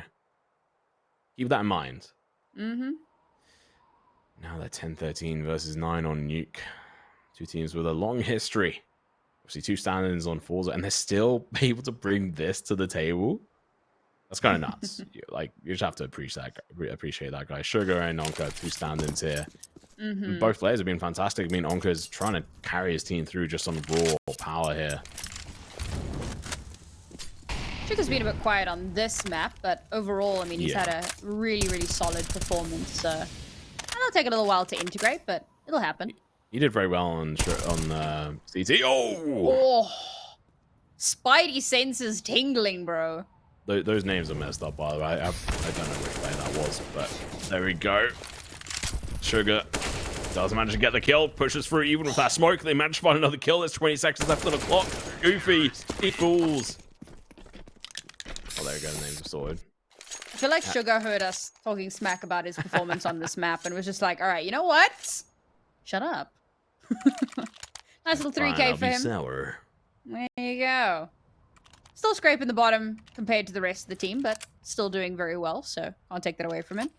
Keep that in mind. Mm-hmm. Now they're 10-13 versus 9 on Nuke. 2 teams with a long history. Obviously 2 stand-ins on forZe, and they're still able to bring this to the table. That's kind of nuts. You just have to appreciate that guy. Sugar and Onka, 2 stand-ins here. Mm-hmm. Both players have been fantastic. I mean, Onka's trying to carry his team through just on raw power here. Sugar's been a bit quiet on this map, but overall, I mean, he's had a really, really solid performance. So it'll take a little while to integrate, but it'll happen. He did very well on CT. Oh! Spidey senses tingling, bro. Those names are messed up, by the way. I don't know which player that was, but there we go. Sugar does manage to get the kill, pushes through even with that smoke. They manage to find another kill. There's 20 seconds left on the clock. Goofy, he fools. Oh, there we go. The names are sorted. I feel like Sugar heard us talking smack about his performance on this map and was just like, all right, you know what? Shut up. Nice little 3K for him. Sour. There you go. Still scraping the bottom compared to the rest of the team, but still doing very well, so can't take that away from him.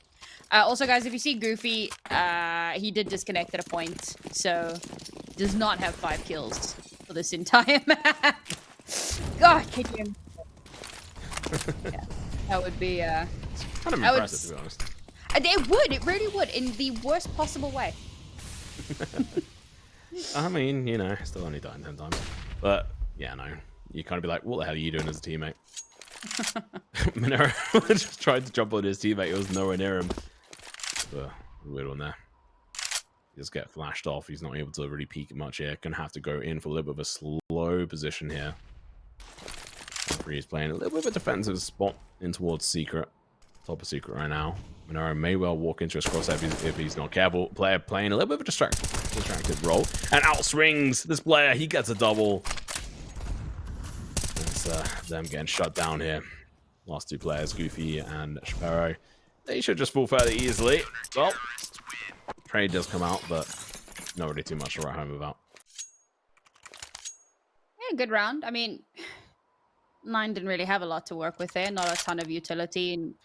Also, guys, if you see Goofy, he did disconnect at a point, so does not have 5 kills for this entire map. God, kick him. Yeah, that would be, It's kind of impressive, to be honest. It really would, in the worst possible way. I mean, you know, still only dying 10 times. But, yeah, no. You kind of be like, what the hell are you doing as a teammate? Monero just tried to jump on his teammate. It was nowhere near him. But, weird one there. Just get flashed off. He's not able to really peek much here. Gonna have to go in for a little bit of a slow position here. He's playing a little bit of a defensive spot in towards Secret. Top of Secret right now. Monero may well walk into his crosshair if he's not careful. Player playing a little bit of a distracted role. And out swings this player. He gets a double. That's them getting shut down here. Last 2 players, Goofy and Sparrow. They should just fall fairly easily. Well, trade does come out, but not really too much to write home about. Yeah, good round. I mean, 9 didn't really have a lot to work with there. Not a ton of utility and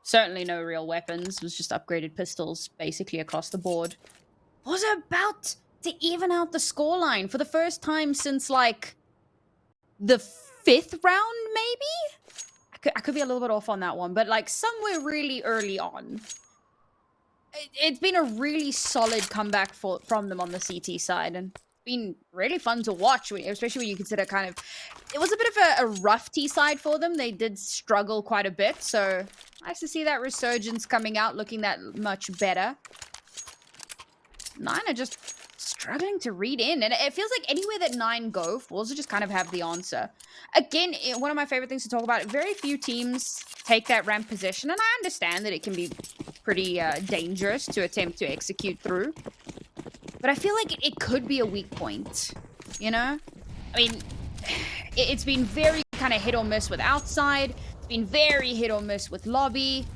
certainly no real weapons. It was just upgraded pistols basically across the board. Was about to even out the scoreline for the first time since like the 5th round, maybe? I could be a little bit off on that one, but like somewhere really early on. It's been a really solid comeback from them on the CT side, and been really fun to watch, especially when you consider kind of... It was a bit of a rough T side for them. They did struggle quite a bit, so nice to see that resurgence coming out, looking that much better. 9 are just struggling to read in, and it feels like anywhere that 9 go, forZe just kind of have the answer. Again, one of my favorite things to talk about, very few teams take that ramp position, and I understand that it can be pretty dangerous to attempt to execute through. But I feel like it could be a weak point, you know? I mean, it's been very kind of hit or miss with outside. It's been very hit or miss with lobby.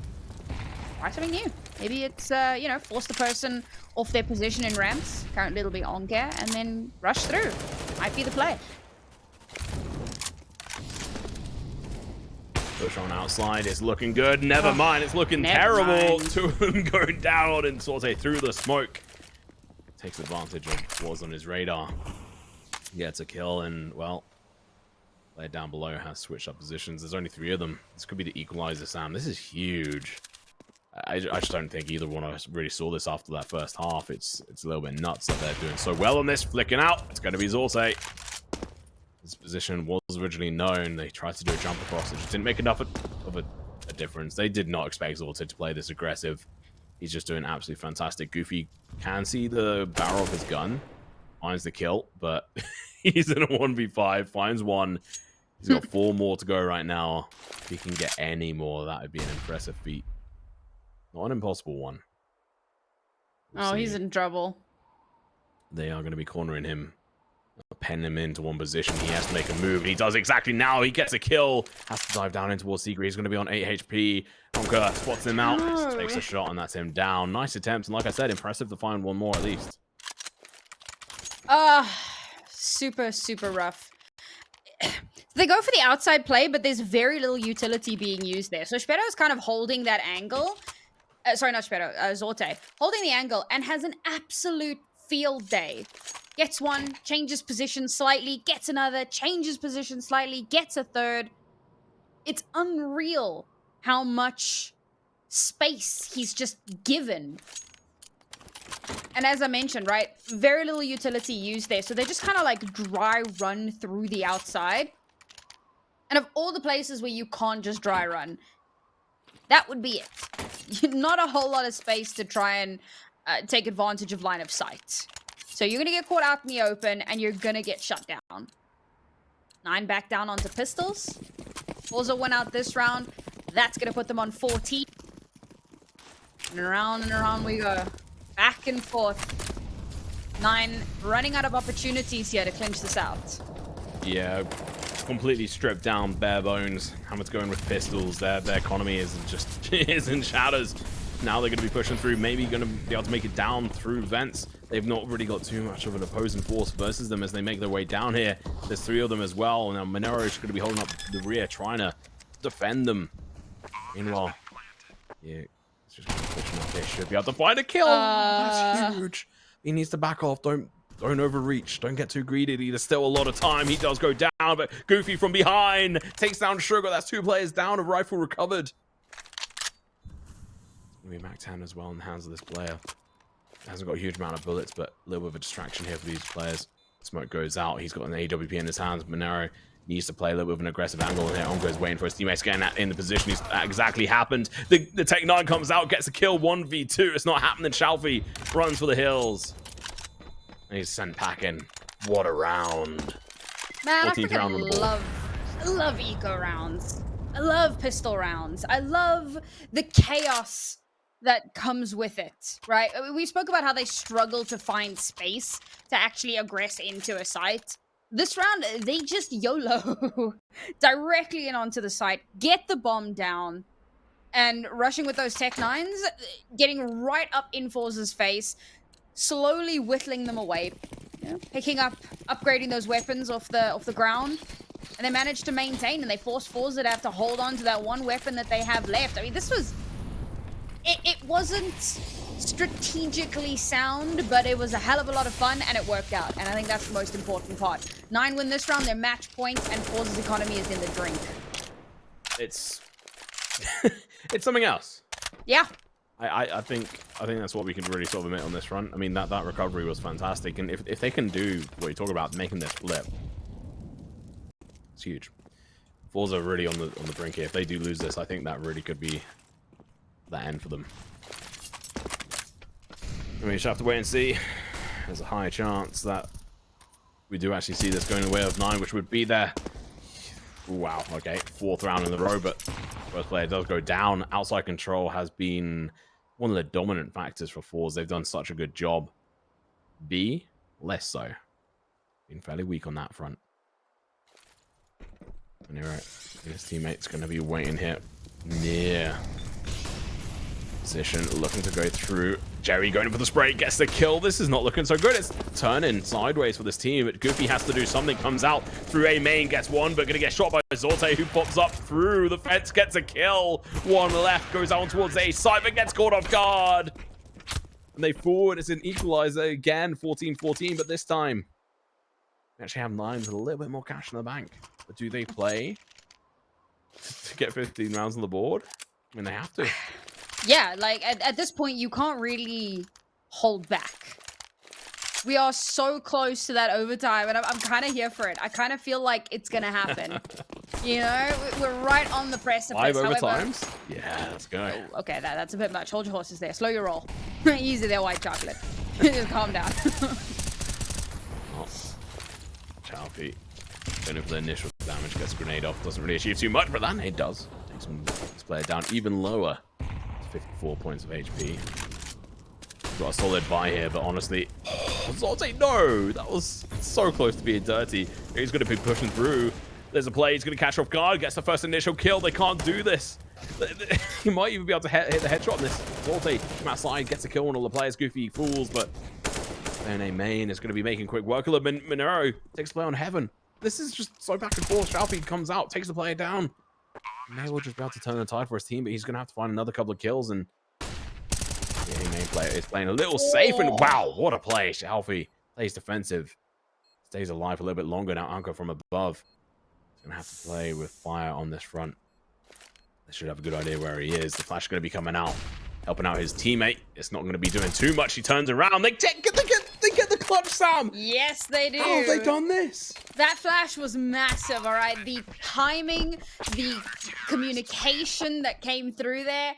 Try something new. Maybe it's, you know, force the person off their position in ramps. Currently it'll be on gear, and then rush through. Might be the play. Push on outside is looking good. Never mind, it's looking terrible. 2 of them going down, and forZe through the smoke. Takes advantage of what's on his radar. Gets a kill, and, well, player down below has switched up positions. There's only 3 of them. This could be the equalizer, Sam. This is huge. I just don't think either one of us really saw this after that first half. It's a little bit nuts that they're doing so well on this. Flicking out. It's going to be zorte. This position was originally known. They tried to do a jump across. It just didn't make enough of a difference. They did not expect zorte to play this aggressive. He's just doing absolutely fantastic. Goofy can see the barrel of his gun. Finds the kill, but he's in a 1v5. Finds 1. He's got 4 more to go right now. If he can get any more, that would be an impressive feat. Not an impossible one. Oh, he's in trouble. They are going to be cornering him. Pen him into one position. He has to make a move. He does exactly now. He gets a kill. Has to dive down in towards Secret. He's going to be on 8 HP. Honka spots him out. No. Takes a shot, and that's him down. Nice attempt. And like I said, impressive to find 1 more at least. Super, super rough. They go for the outside play, but there's very little utility being used there. So Sparrow is kind of holding that angle. Sorry, not Sparrow, zorte. Holding the angle and has an absolute field day. Gets 1, changes position slightly, gets another, changes position slightly, gets a 3rd. It's unreal how much space he's just given. And as I mentioned, right, very little utility used there. So they just kind of like dry run through the outside. And of all the places where you can't just dry run, that would be it. Not a whole lot of space to try and take advantage of line of sight. So you're going to get caught out in the open, and you're going to get shut down. 9 back down onto pistols. forZe went out this round. That's going to put them on 14. And around we go. Back and forth. 9 running out of opportunities here to clinch this out. Yeah, completely stripped down, bare bones. Hammer's going with pistols. Their economy is just is in shatters. Now they're going to be pushing through, maybe going to be able to make it down through vents. They've not really got too much of an opposing force versus them as they make their way down here. There's 3 of them as well. Now Monero is going to be holding up the rear, trying to defend them. Meanwhile, yeah, it's just going to push them up. They should be able to find a kill. That's huge. He needs to back off. Don't overreach. Don't get too greedy. There's still a lot of time. He does go down, but Goofy from behind takes down Sugar. That's 2 players down. A rifle recovered. Maybe Mac 10 as well in the hands of this player. Hasn't got a huge amount of bullets, but a little bit of a distraction here for these players. Smoke goes out. He's got an AWP in his hands. Monero needs to play a little bit of an aggressive angle here. Ongo's waiting for his teammates getting in the position. That exactly happened. The Tech 9 comes out, gets a kill, 1v2. It's not happening. Shalfie runs for the hills. And he's sent packing. What a round. Man, I freaking love eco rounds. I love pistol rounds. I love the chaos that comes with it, right? We spoke about how they struggle to find space to actually aggress into a site. This round, they just YOLO directly in onto the site, get the bomb down, and rushing with those Tech 9s, getting right up in forZe's face, slowly whittling them away, you know, picking up, upgrading those weapons off the ground, and they managed to maintain, and they forced forZe to have to hold on to that one weapon that they have left. I mean, this was... It wasn't strategically sound, but it was a hell of a lot of fun, and it worked out. And I think that's the most important part. 9 win this round, they're match points, and forZe's economy is in the drink. It's... it's something else. Yeah. I think that's what we can really sort of admit on this front. I mean, that recovery was fantastic, and if they can do what you talk about, making this flip, it's huge. forZe are really on the brink here. If they do lose this, I think that really could be the end for them. I mean, we just have to wait and see. There's a high chance that we do actually see this going the way of 9, which would be their... Wow, okay, 4th round in a row, but first player does go down. Outside control has been one of the dominant factors for forZe. They've done such a good job. B, less so. Been fairly weak on that front. And you're right, his teammate's going to be waiting here near position, looking to go through. Jerry going for the spray, gets the kill. This is not looking so good. It's turning sideways for this team. But Goofy has to do something. Comes out through A main, gets one, but gonna get shot by Zorte, who pops up through the fence, gets a kill. 1 left, goes out towards A. Cypher gets caught off guard. And they forward. It's an equalizer again, 14-14, but this time we actually have 9 with a little bit more cash in the bank. But do they play to get 15 rounds on the board? I mean, they have to. Yeah, like, at this point, you can't really hold back. We are so close to that overtime, and I'm kind of here for it. I kind of feel like it's going to happen. You know? We're right on the precipice. 5 overtimes? Yeah, let's go. Oh, okay, that's a bit much. Hold your horses there. Slow your roll. Easy there, white chocolate. Just calm down. Chalfie going for the initial damage, gets a grenade off. Doesn't really achieve too much, but that nade does. Takes this player down even lower. 54 points of HP. Got a solid buy here, but honestly, Zorte, no! That was so close to being dirty. He's going to be pushing through. There's a play. He's going to catch off guard. Gets the first initial kill. They can't do this. He might even be able to hit the headshot on this. Zorte from outside gets a kill on all the players. Goofy fools, but A main is going to be making quick work of them. Monero takes the play on Heaven. This is just so back and forth. Shalfie comes out, takes the player down. May well just be able to turn the tide for his team, but he's going to have to find another couple of kills. And the main player is playing a little safe. And wow, what a play. Shalfie plays defensive. Stays alive a little bit longer now. Anchor from above. He's going to have to play with fire on this front. They should have a good idea where he is. The flash is going to be coming out, helping out his teammate. It's not going to be doing too much. He turns around. They get the clutch, Sam. Yes, they do. How have they done this? That flash was massive, all right? The timing, the communication that came through there,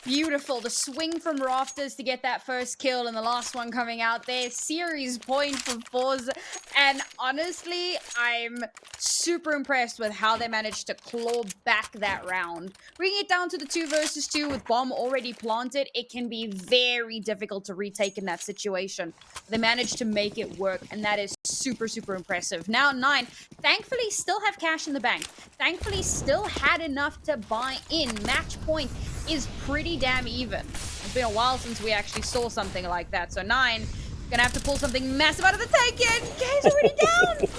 beautiful. The swing from rafters to get that first kill and the last one coming out there. Series point for forZe. And honestly, I'm super impressed with how they managed to claw back that round. Bringing it down to the 2 versus 2 with bomb already planted, it can be very difficult to retake in that situation. They managed to make it work, and that is super, super impressive. Now 9, thankfully still have cash in the bank. Thankfully still had enough to buy in. Match point is pretty damn even. It's been a while since we actually saw something like that. So 9, gonna have to pull something massive out of the tank again. K's already down.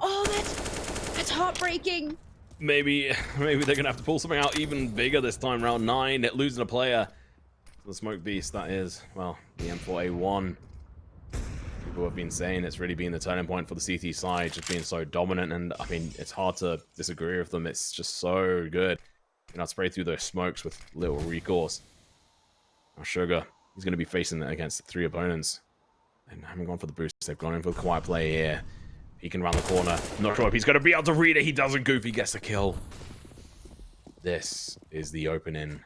Oh, that's heartbreaking. Maybe they're gonna have to pull something out even bigger this time. Round 9, losing a player. The smoke beast, that is, well, the M4A1. People have been saying it's really been the turning point for the CT side, just being so dominant, and I mean, it's hard to disagree with them. It's just so good. You know, spray through those smokes with little recourse. Now Sugar, he's going to be facing it against 3 opponents. And haven't gone for the boost. They've gone in for the quiet play here. Peeking around the corner. Not sure if he's going to be able to read it. He doesn't. Goofy gets the kill. This is the opening.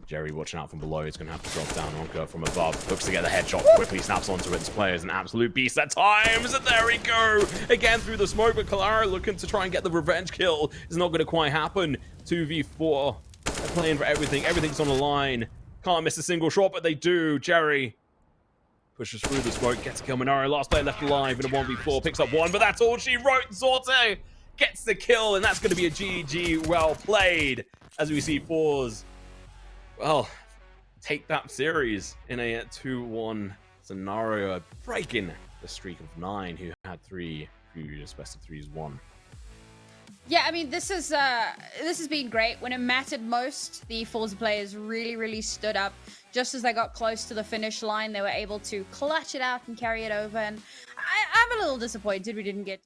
Jerry watching out from below. He's going to have to drop down Ronka from above. Looks to get the headshot. Quickly snaps onto it. This player is an absolute beast at times. And there we go. Again through the smoke. But Kalara looking to try and get the revenge kill. It's not going to quite happen. 2v4. They're playing for everything. Everything's on the line. Can't miss a single shot, but they do. Jerry pushes through the smoke. Gets a kill. Minario, last player left alive in a 1v4. Picks up 1, but that's all she wrote. Zorte gets the kill. And that's going to be a GG. Well played. As we see forZe, well, take that series in a 2-1 scenario, breaking the streak of 9, who had 3 previous best of 3s won. Yeah, I mean, this has been great. When it mattered most, the forZe players really, really stood up. Just as they got close to the finish line, they were able to clutch it out and carry it over. And I'm a little disappointed we didn't get